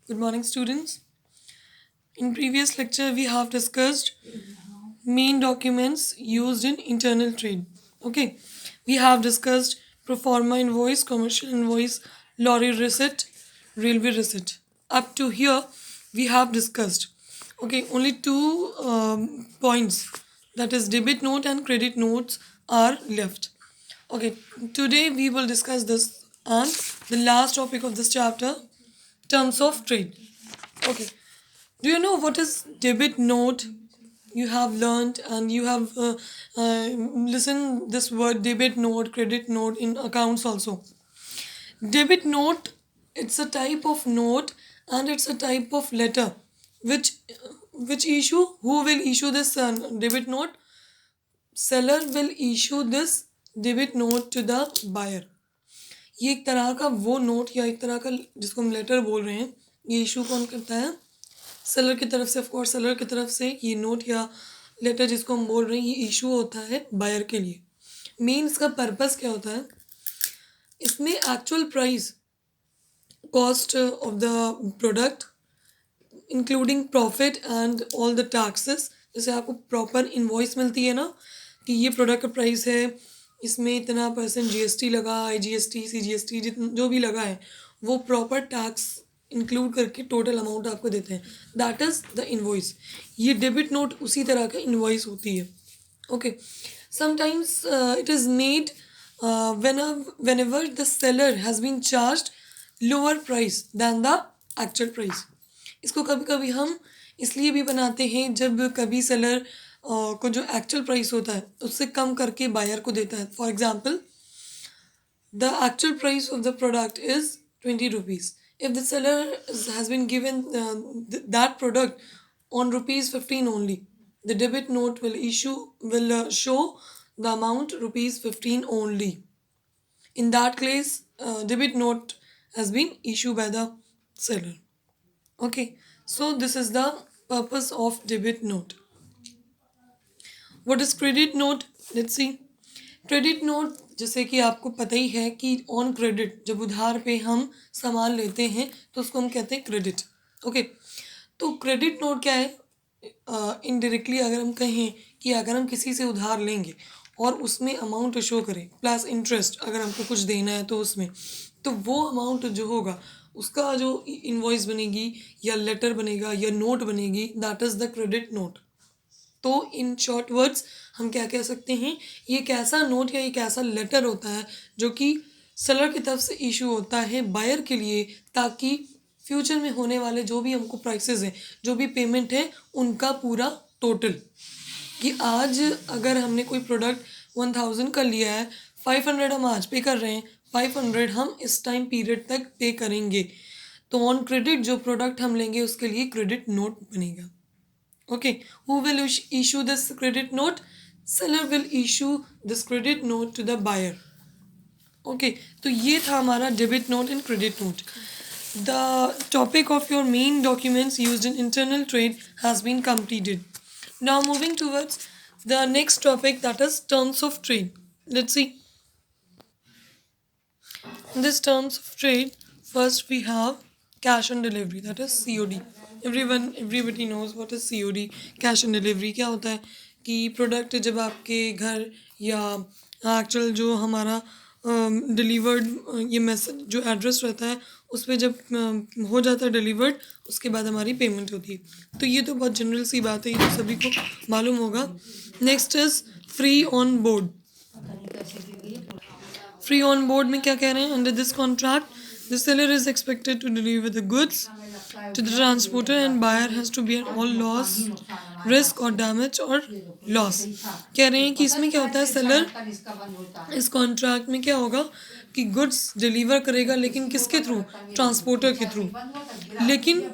Good morning, students. In previous lecture, we have discussed main documents used in internal trade. Okay, we have discussed pro forma invoice, commercial invoice, lorry receipt, railway receipt. Up to here, we have discussed. Okay, only two points, that is debit note and credit notes, are left. Okay, today we will discuss this and the last topic of this chapter, terms of trade. Okay, do you know what is debit note? You have learned and you have listened this word debit note, credit note in accounts also. Debit note, it's a type of note and it's a type of letter which which issue, who will issue this debit note? Seller will issue this debit note to the buyer. ये एक तरह का वो note या एक तरह का जिसको हम लेटर बोल रहे हैं, ये इशू कौन करता है? सेलर की तरफ से। ऑफ कोर्स सेलर की तरफ से ये नोट या लेटर जिसको हम बोल रहे हैं, ये इशू होता है बायर के लिए। मेन इसका पर्पस क्या होता है? इसमें actual price, cost of the product including profit and all the taxes, जैसे आपको प्रॉपर इन्वॉइस मिलती है ना कि ये प्रोडक्ट का प्राइस है, इसमें इतना % जीएसटी लगा, IGST, CGST, जितना जो भी लगा है वो प्रॉपर टैक्स इंक्लूड करके टोटल अमाउंट आपको देते हैं, दैट इज़ द इन्वॉइस। ये डेबिट नोट उसी तरह का इन्वॉइस होती है। Okay, sometimes it is made whenever the seller has been charged lower price than the actual price। इसको कभी कभी हम इसलिए भी बनाते हैं जब कभी सेलर को जो एक्चुअल प्राइस होता है उससे कम करके बायर को देता है। For example, the actual price of the product is 20 rupees. If the seller has been given that product on rupees 15 only, the debit note will show the amount rupees 15 only. In that case, debit note has been issued by the seller. Okay, so this is the purpose of debit note. What is credit note? Let's see. Credit note, जैसे कि आपको पता ही है कि on credit जब उधार पे हम सामान लेते हैं तो उसको हम कहते हैं क्रेडिट। ओके, तो क्रेडिट नोट क्या है? इनडायरेक्टली अगर हम कहें कि अगर हम किसी से उधार लेंगे और उसमें अमाउंट शो करें प्लस इंटरेस्ट, अगर हमको कुछ देना है तो उसमें, तो वो अमाउंट जो होगा उसका जो इनवॉइस बनेगी या लेटर बनेगा या नोट बनेगी, that is the credit note. तो इन शॉर्ट वर्ड्स हम क्या कह सकते हैं? ये एक ऐसा नोट या एक ऐसा लेटर होता है जो कि सेलर की तरफ से इशू होता है बायर के लिए, ताकि फ्यूचर में होने वाले जो भी हमको प्राइसेस हैं, जो भी पेमेंट है, उनका पूरा टोटल, कि आज अगर हमने कोई प्रोडक्ट 1000 का लिया है, 500 हम आज पे कर रहे हैं, 500 हम इस टाइम पीरियड तक पे करेंगे, तो ऑन क्रेडिट जो प्रोडक्ट हम लेंगे उसके लिए क्रेडिट नोट बनेगा। Okay, who will issue this credit note? Seller will issue this credit note to the buyer. Okay, तो ये था हमारा debit note and credit note. The topic of your main documents used in internal trade has been completed. Now moving towards the next topic, that is terms of trade. Let's see. In this terms of trade, first we have cash on delivery, that is COD. Everybody knows what is COD, cash on delivery। क्या होता है कि product जब आपके घर या actual जो हमारा डिलीवर्ड ये मैसेज जो एड्रेस रहता है उस पर जब हो जाता है डिलीवर्ड, उसके बाद हमारी पेमेंट होती है। तो ये तो बहुत जनरल सी बात है, ये तो सभी को मालूम होगा। Next is free on board. Free on board में क्या कह रहे हैं? Under this contract the seller is expected to deliver the goods to the transporter and buyer has to bear all loss, risk or damage or loss। कह रहे हैं कि इसमें क्या होता है, सेलर इस कॉन्ट्रैक्ट में क्या होगा कि गुड्स डिलीवर करेगा, लेकिन किसके थ्रू? ट्रांसपोर्टर के थ्रू। लेकिन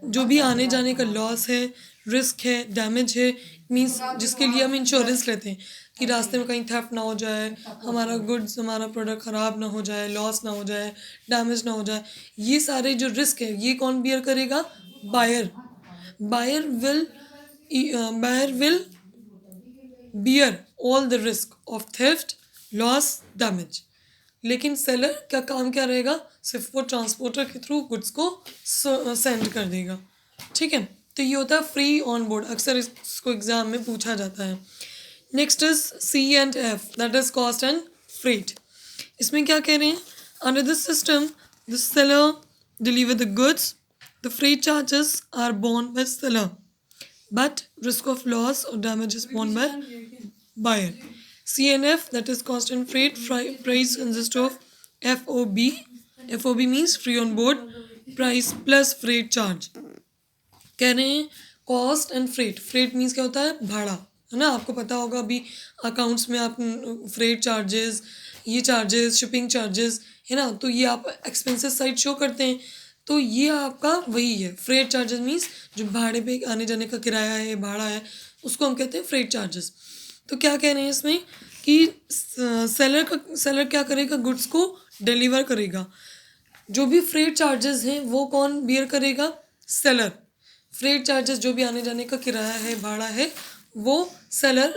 जो भी आने जाने का लॉस है, रिस्क है, डैमेज है, मीन्स जिसके लिए हम इंश्योरेंस लेते हैं कि रास्ते में कहीं थेफ्ट ना हो जाए, हमारा गुड्स, हमारा प्रोडक्ट ख़राब ना हो जाए, लॉस ना हो जाए, डैमेज ना हो जाए, ये सारे जो रिस्क है ये कौन बियर करेगा? Buyer. Buyer will buyer will bear all the risk of theft, loss, damage. लेकिन सेलर क्या काम क्या रहेगा, सिर्फ वो ट्रांसपोर्टर के थ्रू गुड्स को सेंड कर देगा। ठीक है, तो ये होता है फ्री ऑन बोर्ड, अक्सर इसको एग्जाम में पूछा जाता है। Next is C&F, that is cost and freight. इसमें क्या कह रहे हैं, under this system the seller deliver the goods, the freight charges are borne by seller, but risk of loss or damage is borne by buyer. C&F, that is cost and freight, price consists of FOB. FOB means free on board price plus freight charge. कह रहे हैं cost and freight. Freight means क्या होता है, भाड़ा, है ना, आपको पता होगा अभी अकाउंट्स में आप फ्रेट चार्जेस, ये चार्जेस, शिपिंग चार्जेस, है ना, तो ये आप एक्सपेंसेस साइड शो करते हैं, तो ये आपका वही है। फ्रेट चार्जेस मीन्स जो भाड़े पे आने जाने का किराया है, भाड़ा है, उसको हम कहते हैं फ्रेट चार्जेस। तो क्या कह रहे हैं इसमें कि सेलर क्या करेगा, गुड्स को डिलीवर करेगा, जो भी फ्रेट चार्जेस हैं वो कौन बियर करेगा, सेलर। फ्रेट चार्जेस जो भी आने जाने का किराया है, भाड़ा है, वो सेलर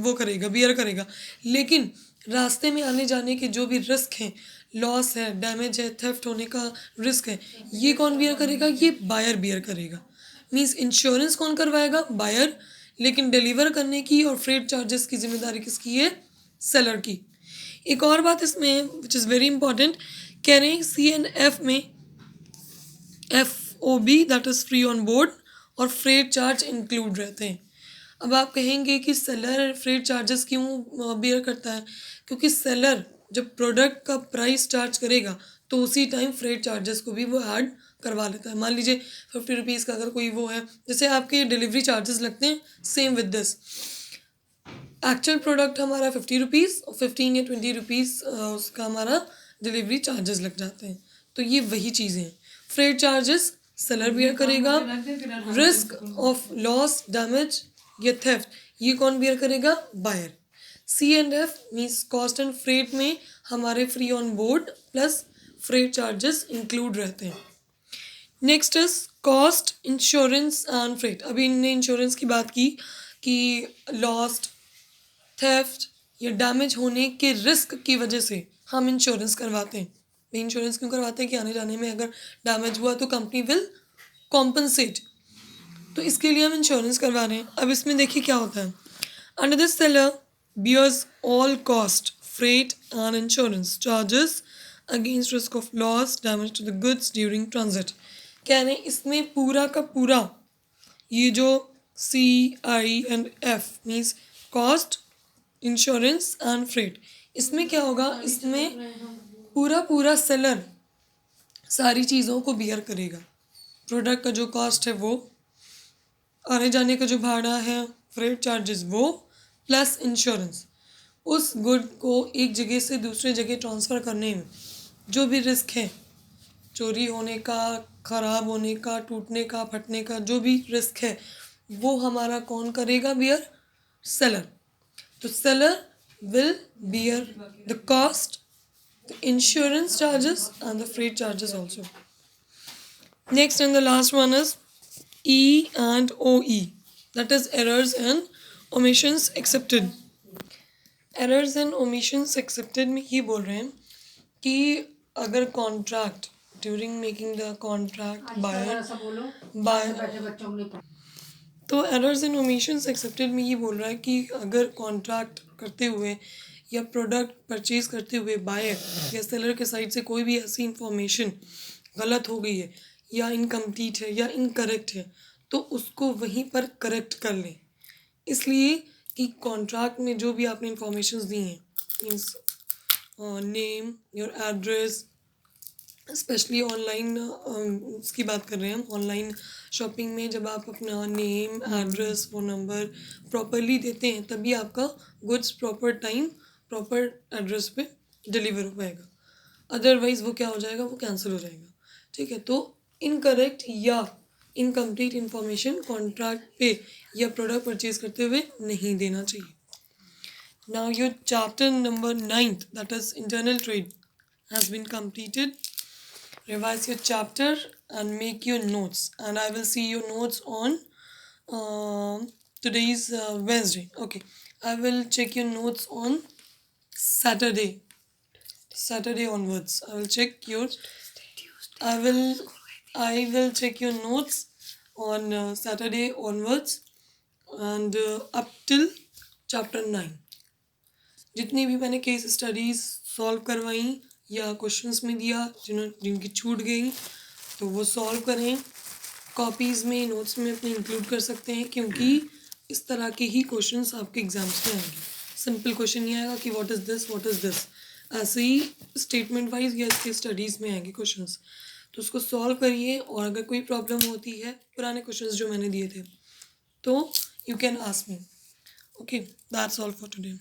वो करेगा, बियर करेगा। लेकिन रास्ते में आने जाने के जो भी रिस्क हैं, लॉस है, डैमेज है, थेफ्ट होने का रिस्क है, ये कौन बियर करेगा, ये बायर बियर करेगा। मीन्स इंश्योरेंस कौन करवाएगा, बायर, लेकिन डिलीवर करने की और फ्रेट चार्जेस की जिम्मेदारी किसकी है, सेलर की। एक और बात इसमें विच इज़ वेरी इंपॉर्टेंट, कह रहे हैं C&F में FOB that is free on board और फ्रेट चार्ज इंक्लूड रहते हैं। अब आप कहेंगे कि सेलर फ्रेट चार्जेस क्यों बियर करता है, क्योंकि सेलर जब प्रोडक्ट का प्राइस चार्ज करेगा तो उसी टाइम फ्रेट चार्जेस को भी वो ऐड करवा लेता है। मान लीजिए 50 रुपीज़ का अगर कोई वो है, जैसे आपके डिलीवरी चार्जेस लगते हैं, same with this, actual product हमारा 50 रुपीज़ और 15 या 20 रुपीज़ उसका हमारा डिलीवरी चार्जेस लग जाते हैं। तो ये वही चीज़ें हैं, फ्रेट चार्जेस सेलर बियर करेगा, रिस्क ऑफ लॉस, डैमेज या थेफ्ट ये कौन बियर करेगा, buyer. C&F means cost and freight में हमारे free on board plus freight charges include रहते हैं। Next is cost, insurance and freight. अभी इनने इंश्योरेंस की बात की कि लॉस्ट, थेफ्ट या डैमेज होने के रिस्क की वजह से हम इंश्योरेंस करवाते हैं। इंश्योरेंस क्यों करवाते हैं कि आने जाने में अगर डैमेज हुआ तो कंपनी विल कॉम्पनसेट, तो इसके लिए हम इंश्योरेंस करवा रहे हैं। अब इसमें देखिए क्या होता है, under this seller bears all cost, freight and insurance charges against risk of loss, damage to the goods during transit. कह रहे हैं इसमें पूरा का पूरा ये जो C/I&F means cost, insurance and freight, इसमें क्या होगा, इसमें पूरा पूरा सेलर सारी चीज़ों को बियर करेगा। प्रोडक्ट का जो कॉस्ट है वो, आने जाने का जो भाड़ा है, फ्रेट चार्जेस वो, प्लस इंश्योरेंस। उस गुड को एक जगह से दूसरे जगह ट्रांसफ़र करने में जो भी रिस्क है, चोरी होने का, ख़राब होने का, टूटने का, फटने का, जो भी रिस्क है वो हमारा कौन करेगा बियर, सेलर। तो seller will bear the cost, the insurance charges and the freight charges also. Next and the last one is E and OE, that is errors and omissions accepted. Errors and omissions accepted में ये बोल रहे हैं कि अगर contract during making the contract by, तो errors and omissions accepted में ये बोल रहा है कि अगर कॉन्ट्रैक्ट करते हुए या प्रोडक्ट परचेज करते हुए बायर या सेलर के साइड से कोई भी ऐसी इंफॉर्मेशन गलत हो गई है या इनकम्प्लीट है या इनकरेक्ट है, तो उसको वहीं पर करेक्ट कर लें। इसलिए कि कॉन्ट्रैक्ट में जो भी आपने इंफॉर्मेशन दी हैं, means name, your address, specially online उसकी बात कर रहे हैं हम, ऑनलाइन शॉपिंग में जब आप अपना name, address, phone number properly देते हैं तभी आपका goods proper time, proper address पे डिलीवर हो पाएगा। अदरवाइज़ वो क्या हो जाएगा, वो कैंसिल हो जाएगा। ठीक है, तो इनकरेक्ट या इनकम्प्लीट इंफॉर्मेशन कॉन्ट्रैक्ट पे या प्रोडक्ट परचेज करते हुए नहीं देना चाहिए। Now your chapter number 9th, that is internal trade, has been completed. Revise your chapter and make your notes, and I will see your notes on today's Wednesday. Okay, I will check your notes on Saturday. Saturday onwards. I will check your. I will. I will check your notes on Saturday onwards and up till chapter 9. जितनी भी मैंने case studies solve करवाई या questions में दिया जिनकी छूट गई तो वो सॉल्व करें, कॉपीज़ में नोट्स में अपने इंक्लूड कर सकते हैं क्योंकि इस तरह के ही क्वेश्चंस आपके एग्जाम्स में आएंगे। सिंपल क्वेश्चन नहीं आएगा कि व्हाट इज़ दिस, ऐसे ही स्टेटमेंट वाइज या इसके स्टडीज़ में आएंगे क्वेश्चंस, तो उसको सॉल्व करिए। और अगर कोई प्रॉब्लम होती है पुराने क्वेश्चंस जो मैंने दिए थे तो you can ask me. Okay, that's all for today.